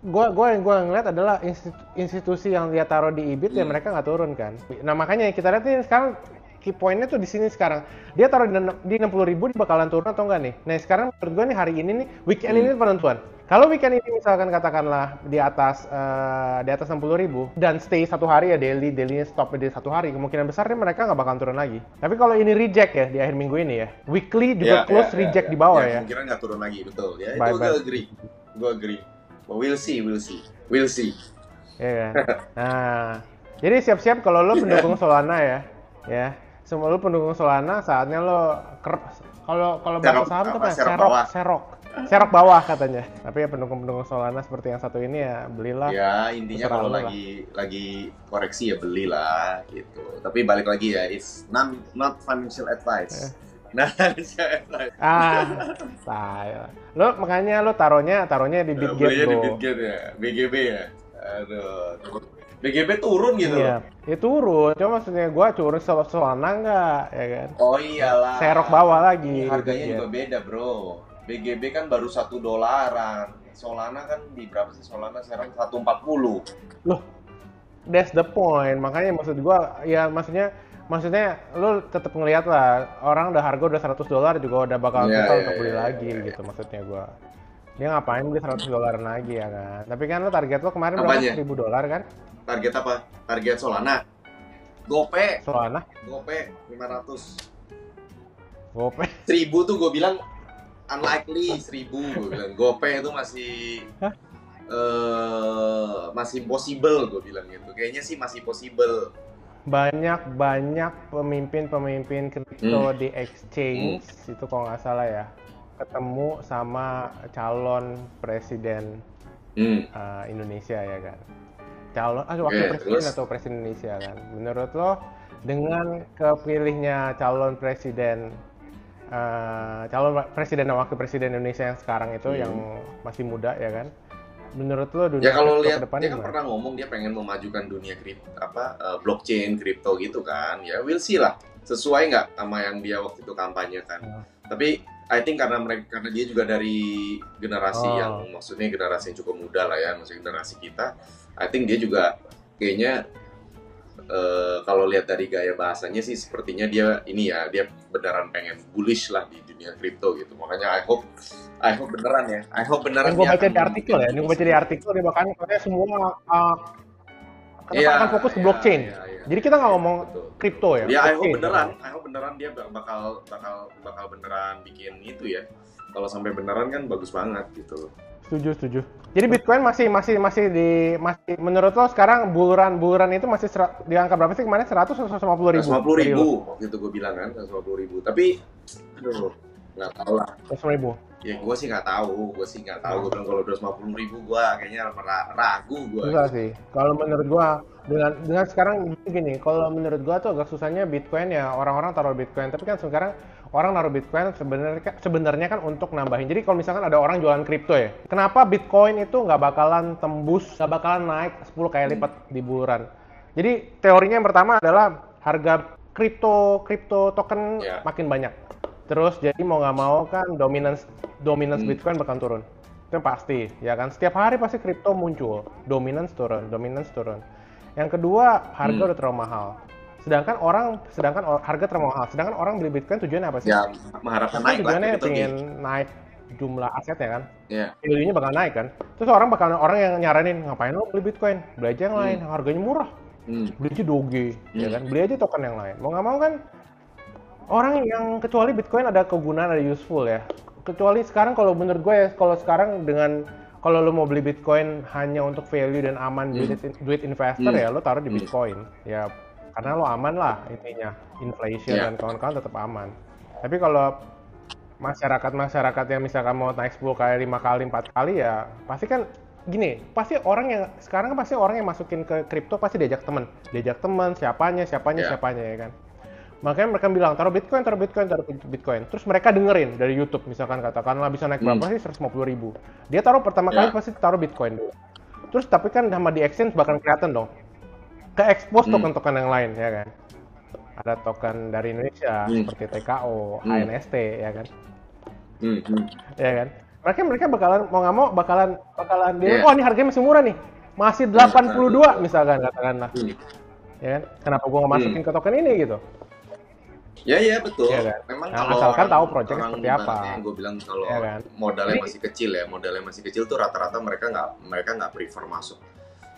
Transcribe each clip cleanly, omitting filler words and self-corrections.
gua ngeliat adalah institusi yang dia taruh di EBIT ya mereka nggak turun kan. Nah makanya kita lihat nih sekarang key pointnya tuh di sini sekarang. Dia taruh di 60.000 dia bakalan turun atau enggak nih? Nah sekarang menurut gua nih hari ini nih weekend ini penentuan. Kalau weekend ini misalkan katakanlah di atas 60.000 dan stay satu hari ya dailynya stop di satu hari, kemungkinan besar nih mereka nggak bakalan turun lagi. Tapi kalau ini reject ya di akhir minggu ini ya, weekly juga close reject di bawah ya. Kemungkinan nggak turun lagi, betul. Ya Bye, itu gue agree. But we'll see. Iya kan? Nah, jadi siap-siap kalau lo pendukung Solana ya. Semua lo pendukung Solana, saatnya lo kalau bahasa saham tuh apa? Serok bawah katanya. Tapi ya pendukung Solana seperti yang satu ini ya belilah. Ya intinya kalau lagi koreksi ya belilah gitu. Tapi balik lagi ya, it's not financial advice. Nah, saya. Lo makanya lo taruhnya di Bitget, bro. Di Bitget ya, BGB ya. Aduh, BGB turun gitu. Iya, ya turun. Cuma maksudnya gue turun Solana nggak, ya kan? Oh iyalah. Serok bawah lagi. Harganya juga beda, bro. BGB kan baru $1. Solana kan di berapa sih? Solana sekarang 140. Loh, that's the point. Makanya maksud gue, ya maksudnya lu tetap ngelihat lah orang harga udah $100 juga udah bakal susah untuk beli lagi gitu maksudnya gua. Dia ngapain beli $100 lagi ya kan? Tapi kan lu target lu kemarin berapa? $1.000 kan? Target apa? Target Solana. Gope. Solana? Gope 500. Gope 1.000 tuh gue bilang unlikely, 1.000 gue bilang. Gope itu masih possible gue bilang gitu. Kayaknya sih masih possible. Banyak pemimpin kripto di exchange itu kalau nggak salah ya ketemu sama calon presiden Indonesia ya kan, wakil presiden atau presiden Indonesia kan. Menurut lo dengan kepilihnya calon presiden dan wakil presiden Indonesia yang sekarang itu yang masih muda ya kan, menurut lo dunia kalau lihat dia kan pernah ngomong dia pengen memajukan dunia blockchain kripto gitu kan, ya we'll see lah sesuai nggak sama yang dia waktu itu kampanye kan. Tapi I think karena dia juga dari generasi yang maksudnya generasi yang cukup muda lah ya, maksudnya generasi kita, I think dia juga kayaknya kalau lihat dari gaya bahasanya sih sepertinya dia beneran pengen bullish lah di dunia kripto gitu. Makanya I hope beneran ya. Gue baca di artikel ya. Ini gue baca di artikel dia bahkan katanya semua akan fokus ke blockchain. Jadi kita nggak ngomong kripto ya. Ya I hope beneran dia bakal beneran bikin itu ya. Kalau sampai beneran kan bagus banget gitu. Setuju. Jadi Bitcoin masih menurut lo sekarang buluran itu masih di angka berapa sih kemarin? 100 atau 150.000? 150.000 waktu itu gue bilang kan 150.000. Tapi aduh nggak tahu lah. 150.000. Ya gue sih nggak tahu. Gue bilang kalau 250.000 gue kayaknya ragu gue. Susah sih. Kalau menurut gue dengan sekarang gini, kalau menurut gue tuh agak susahnya Bitcoin ya orang-orang taruh Bitcoin. Tapi kan sekarang orang naruh Bitcoin sebenarnya kan untuk nambahin. Jadi kalau misalkan ada orang jualan kripto ya, kenapa Bitcoin itu nggak bakalan naik 10 kali lipat di buluran? Jadi teorinya yang pertama adalah harga kripto token makin banyak. Terus jadi mau nggak mau kan dominance Bitcoin bakal turun. Itu pasti, ya kan? Setiap hari pasti kripto muncul, dominance turun. Yang kedua, harga udah terlalu mahal. Sedangkan harga terlalu mahal. Sedangkan orang beli Bitcoin tujuannya apa sih? Ya, mengharapkan naik lah. Tujuannya pengen naik jumlah asetnya kan? Iya. Value-nya bakal naik kan? Terus orang yang nyaranin, ngapain lo beli Bitcoin? Beli aja yang lain, harganya murah. Beli aja Doge, ya kan? Beli aja token yang lain. Mau nggak mau kan, orang yang kecuali Bitcoin ada kegunaan, ada useful ya. Kecuali sekarang kalau menurut gue ya, kalau lo mau beli Bitcoin hanya untuk value dan aman duit investor ya lo taruh di Bitcoin. Ya karena lo aman lah intinya, inflation dan kawan-kawan tetap aman. Tapi kalau masyarakat yang misalkan mau naik 10 kali, 5 kali, 4 kali ya pasti kan gini, sekarang kan pasti orang yang masukin ke kripto pasti diajak teman, siapanya ya kan. Makanya mereka bilang taruh Bitcoin. Terus mereka dengerin dari YouTube misalkan katakanlah bisa naik berapa sih 150.000. Dia taruh pertama kali pasti taruh Bitcoin dulu. Terus tapi kan sama di exchange bakal kelihatan dong. Ke-expose token-token yang lain ya kan. Ada token dari Indonesia seperti TKO, ANST ya kan. Ya kan. mereka bakalan mau nggak mau bakalan dia, oh ini harganya masih murah nih, masih 82 misalkan katakanlah. Ya kan? Kenapa gua nggak masukin ke token ini gitu? Ya betul. Ya kan? Memang Nah, kalau asalkan orang, tahu project seperti apa. yang gue bilang kalau Ya kan? modalnya masih kecil tuh rata-rata mereka nggak prefer masuk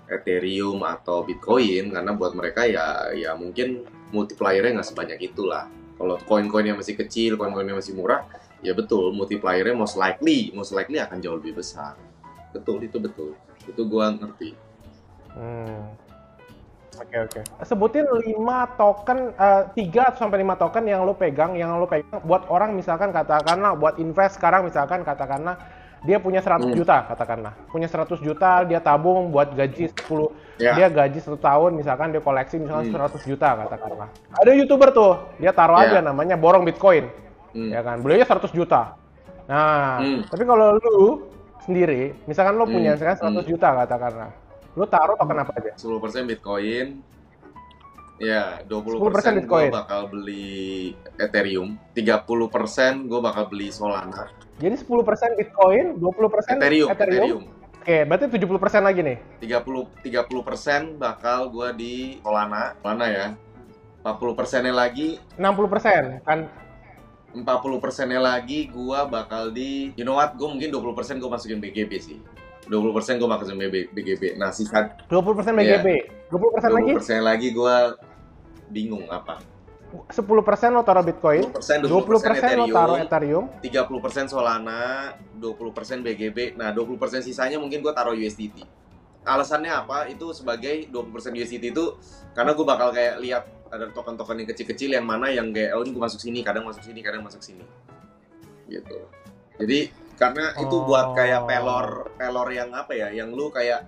Ethereum atau Bitcoin karena buat mereka ya mungkin multiplier-nya nggak sebanyak itulah. Kalau koin-koin yang masih kecil, koin-koin yang masih murah, ya betul multiplier-nya most likely akan jauh lebih besar. Betul. Itu gue ngerti. Oke. Sebutin 5 token, 3 sampai 5 token yang lo pegang buat orang misalkan katakanlah buat invest sekarang misalkan katakanlah dia punya 100 juta katakanlah. Punya 100 juta dia tabung buat gaji 10. Dia gaji 1 tahun misalkan dia koleksi misalkan 100 juta katakanlah. Ada YouTuber tuh, dia taruh aja namanya borong Bitcoin. Ya kan, belinya 100 juta. Nah, tapi kalau lu sendiri, misalkan lo punya misalkan 100 juta katakanlah. Lu taruh token apa aja? 10% Bitcoin. Ya, 20% Bitcoin. gue bakal beli Ethereum, 30% gue bakal beli Solana. Jadi 10% Bitcoin, 20% Ethereum. Oke, berarti 70% lagi nih. 30% bakal gue di Solana ya. 40%-nya lagi 60% kan 40%-nya lagi gue bakal di, you know what, gue mungkin 20% gue masukin BGB sih. 20% gue masukin BGB. Nah, sisa 20% BGB. 20% lagi gue bingung apa. 10% lo taruh Bitcoin, 20% lo taruh Ethereum, 30% Solana, 20% BGB. Nah, 20% sisanya mungkin gue taruh USDT. Alasannya apa? Itu sebagai 20% USDT itu karena gue bakal kayak lihat ada token-token yang kecil-kecil yang mana yang kayak ini gue masuk sini, kadang masuk sini. Gitu. Jadi karena itu buat kayak pelor yang apa ya, yang lu kayak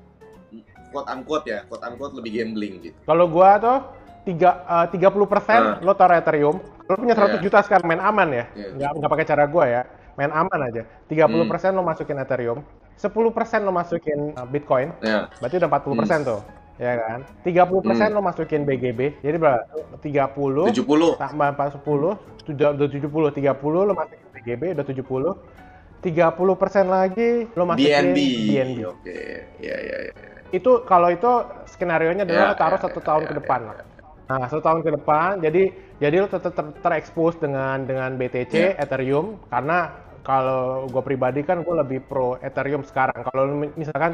quote unquote lebih gambling gitu. Kalau gua tuh 30% lo taruh Ethereum. Lo punya 100 juta sekarang, main aman ya. Nggak pakai cara gua ya. Main aman aja. 30% lo masukin Ethereum, 10% lo masukin Bitcoin. Berarti udah 40% tuh. Ya kan? 30% lo masukin BGB. Jadi berapa? 70 tambah 10, udah 70. 30 lo masukin BGB udah 70. 30% lagi lo masukin BNB. Oke. Ya. Itu kalau itu skenarionya adalah lo taruh 1 tahun ke depan lah. Nah, 1 tahun ke depan, jadi lo tetap terekspos dengan BTC, Ethereum, karena kalau gue pribadi kan gue lebih pro Ethereum sekarang. Kalau misalkan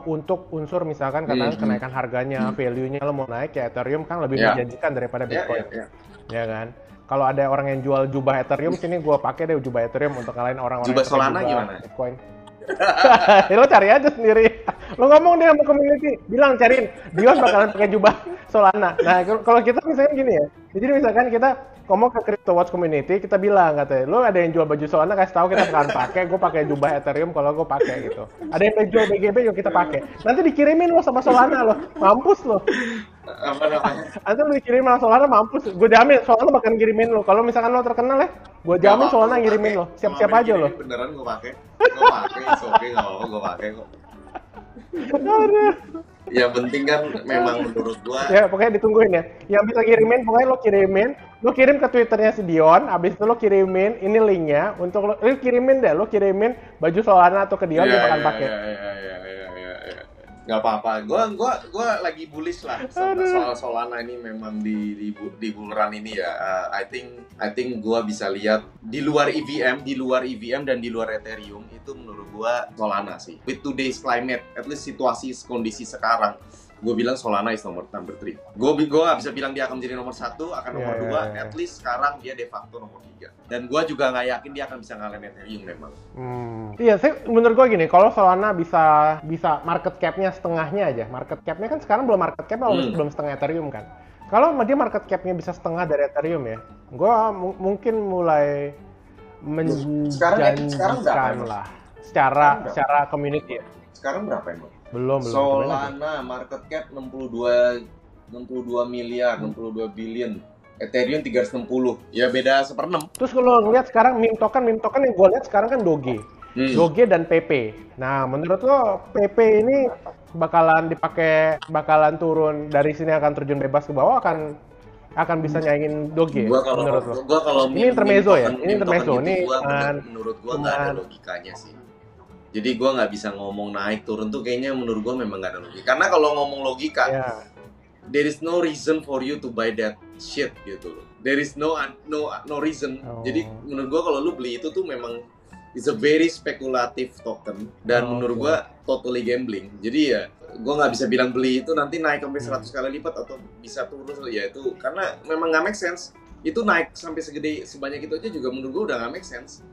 untuk unsur misalkan karena kenaikan harganya, value-nya lo mau naik ya Ethereum kan lebih menjanjikan daripada Bitcoin. Ya kan? Kalau ada orang yang jual jubah Ethereum, sini gue pakai deh jubah Ethereum untuk kalian orang-orang jubah Solana gimana? Bitcoin. Ya, lo cari aja sendiri. Lo ngomong deh sama community, bilang cariin Dion bakalan pakai jubah Solana. Nah, kalau kita misalnya gini ya. Jadi misalkan kita ngomong ke Crypto Watch community, kita bilang katanya, lo ada yang jual baju Solana kasih tahu kita bakalan pakai, gue pakai jubah Ethereum kalau gue pakai gitu. Ada yang jual BGB yuk kita pakai. Nanti dikirimin lo sama Solana lo, mampus lo. Apa namanya? Nanti lo dikirim sama Solana mampus. Gue jamin Solana bakal ngirimin lo. Kalau misalkan lo terkenal ya, gue jamin Solana ngirimin lo. Siap-siap aja lo. Beneran gue pakai. Oke, gue pakai kok. Yang penting kan memang menurut gua ya pokoknya ditungguin ya. Yang bisa kirimin pokoknya lo kirim ke Twitternya si Dion, abis itu lo kirimin ini linknya untuk lo kirimin baju Solana atau ke Dion dia bakal pakai. Gak apa-apa, gue lagi bullish lah soal Solana ini memang di bull run ini ya. I think gue bisa lihat di luar EVM dan di luar Ethereum itu menurut gue Solana sih. With today's climate, at least situasi kondisi sekarang, gue bilang Solana is number 3. Gue gak bisa bilang dia akan menjadi nomor 1, akan nomor 2. At least sekarang dia de facto nomor 3. Dan gue juga nggak yakin dia akan bisa ngalahin Ethereum memang. Iya, menurut gue gini, kalau Solana bisa market cap-nya setengahnya aja. Market cap-nya kan sekarang belum market cap, belum setengah Ethereum kan. Kalau dia market cap-nya bisa setengah dari Ethereum ya, gue mungkin mulai menjanjikan lah. Secara community ya. Sekarang berapa emang? Belum. Solana market cap 62 miliar, 62 billion. Ethereum 360. Ya beda 1/6. Terus kalau ngeliat sekarang meme token yang gue lihat sekarang kan Doge. Doge dan PP. Nah, menurut lo PP ini bakalan turun dari sini akan terjun bebas ke bawah akan akan bisa nyaingin Doge menurut lo? Gua kalau Ini intermezzo ya? Ini meme intermezzo. token Ini gitu menurut gua nggak ada cuman logikanya sih. Jadi gua nggak bisa ngomong naik turun tuh kayaknya menurut gua memang nggak ada logika. Karena kalau ngomong logika, there is no reason for you to buy that shit gitu loh. There is no reason. Jadi menurut gua kalau lu beli itu tuh memang it's a very speculative token dan menurut gua totally gambling. Jadi ya gua nggak bisa bilang beli itu nanti naik sampai 100 kali lipat atau bisa turun ya itu karena memang nggak make sense. Itu naik sampai sebanyak itu aja juga menurut gua udah nggak make sense.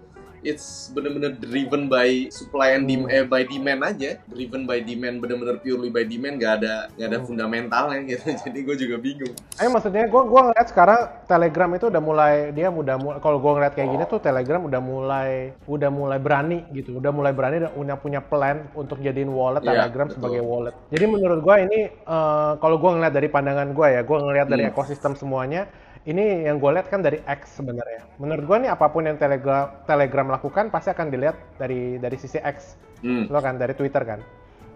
It's bener-bener driven by supply and by demand aja, driven by demand, bener-bener purely by demand, nggak ada fundamentalnya gitu. Jadi gue juga bingung. Maksudnya gue ngeliat sekarang Telegram itu udah mulai kalau gue ngeliat kayak gini tuh Telegram udah mulai berani gitu, udah mulai berani dan punya plan untuk jadiin wallet Telegram sebagai wallet. Jadi menurut gue ini kalau gue ngeliat dari pandangan gue ya, gue ngeliat dari ekosistem semuanya. Ini yang gue lihat kan dari X sebenarnya. Menurut gue nih apapun yang Telegram lakukan pasti akan dilihat dari sisi X, lo kan dari Twitter kan.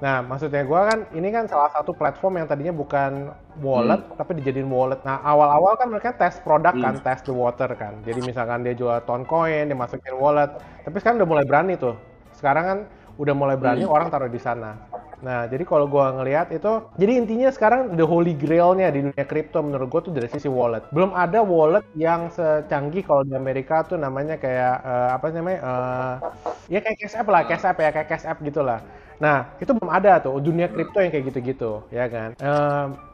Nah maksudnya gue kan ini kan salah satu platform yang tadinya bukan wallet tapi dijadiin wallet. Nah awal-awal kan mereka tes produk kan, test the water kan. Jadi misalkan dia jual Toncoin, dimasukin wallet. Tapi sekarang udah mulai berani tuh. Sekarang kan udah mulai berani orang taruh di sana. Nah, jadi kalau gue ngelihat itu, jadi intinya sekarang the holy grail-nya di dunia kripto menurut gue tuh dari sisi wallet. Belum ada wallet yang secanggih kalau di Amerika tuh namanya kayak apa namanya? Ya kayak Cash App lah, kayak Cash App gitulah. Nah, itu belum ada tuh dunia kripto yang kayak gitu-gitu, ya kan?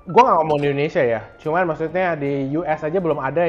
Gue nggak ngomong di Indonesia ya, cuman maksudnya di US aja belum ada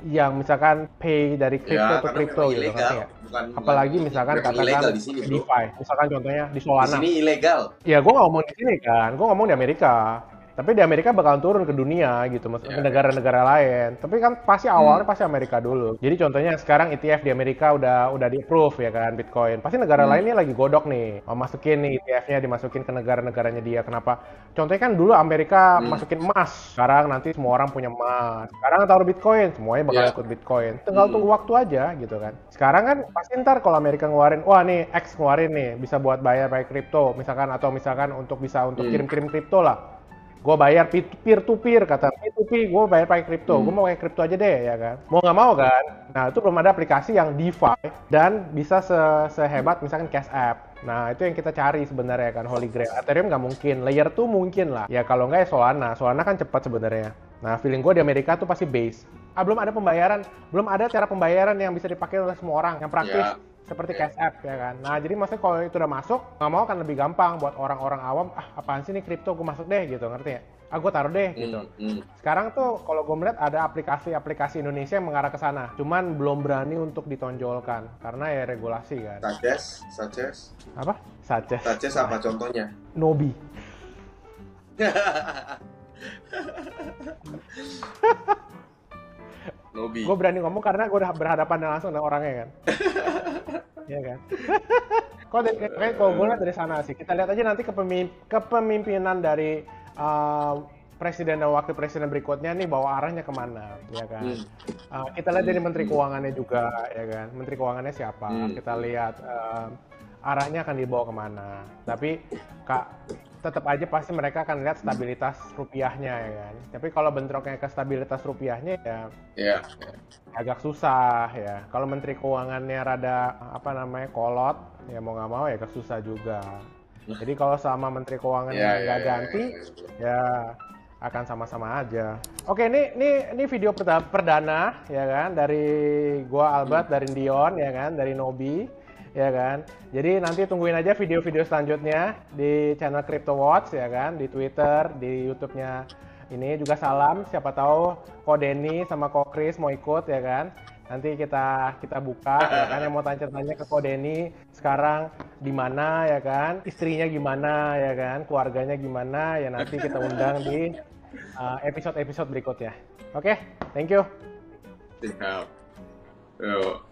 yang misalkan pay dari kripto ke kripto gitu, kan ya? Apalagi misalkan katakan DeFi, misalkan contohnya di Solana. Di sini ilegal. Ya, gue nggak ngomong di sini kan, gue ngomong di Amerika. Tapi di Amerika bakal turun ke dunia gitu, ke negara-negara lain. Tapi kan pasti awalnya pasti Amerika dulu. Jadi contohnya sekarang ETF di Amerika udah di-approve ya kan Bitcoin. Pasti negara lainnya lagi godok nih, mau masukin nih ETF-nya dimasukin ke negara-negaranya dia. Kenapa? Contohnya kan dulu Amerika masukin emas, sekarang nanti semua orang punya emas. Sekarang taruh Bitcoin, semuanya bakal ikut Bitcoin. Tinggal tunggu waktu aja gitu kan. Sekarang kan pasti ntar kalau Amerika ngeluarin, wah nih X ngeluarin nih bisa buat bayar pakai kripto, misalkan untuk kirim-kirim kripto lah. Gue bayar peer to peer, kata P2P, gue bayar pakai kripto, gue mau pakai kripto aja deh ya kan, mau nggak mau kan. Nah itu belum ada aplikasi yang DeFi dan bisa sehebat misalkan Cash App. Nah itu yang kita cari sebenarnya kan, Holy Grail. Ethereum nggak mungkin, Layer 2 mungkin lah, ya kalau nggak ya Solana kan cepat sebenarnya. Nah feeling gue di Amerika tuh pasti base. Belum ada cara pembayaran yang bisa dipakai oleh semua orang yang praktis. Seperti Cash App ya kan. Nah jadi maksudnya kalau itu udah masuk, nggak mau kan lebih gampang buat orang-orang awam. Apaan sih nih kripto, gue masuk deh gitu, ngerti ya? Gue taruh deh gitu. Sekarang tuh kalau gue melihat ada aplikasi Indonesia yang mengarah ke sana. Cuman belum berani untuk ditonjolkan karena ya regulasi kan. Such Apa? Such apa contohnya? Nobi. Gue berani ngomong karena gue udah berhadapan langsung dengan orangnya kan. Iya kan. Kalau gue lihat dari sana sih, kita lihat aja nanti kepemimpinan dari presiden dan wakil presiden berikutnya nih bawa arahnya kemana, ya kan. Kita lihat dari menteri keuangannya juga, ya kan. Menteri keuangannya siapa? Kita lihat arahnya akan dibawa kemana. Tapi tetap aja pasti mereka akan lihat stabilitas rupiahnya ya kan. Tapi kalau bentroknya ke stabilitas rupiahnya ya agak susah ya. Kalau menteri keuangannya rada kolot, ya mau nggak mau ya agak susah juga. Jadi kalau sama menteri keuangannya nggak ganti, ya akan sama-sama aja. Oke, ini video perdana ya kan dari gua Albert, dari Dion ya kan, dari Nobi. Ya kan, jadi nanti tungguin aja video-video selanjutnya di channel Crypto Watch ya kan, di Twitter, di YouTube-nya. Ini juga salam, siapa tahu Ko Denny sama Ko Chris mau ikut ya kan. Nanti kita buka ya kan, yang mau tanya-tanya ke Ko Denny sekarang di mana ya kan, istrinya gimana ya kan, keluarganya gimana ya, nanti kita undang di episode-episode berikutnya. Oke, thank you. Siap. Yo.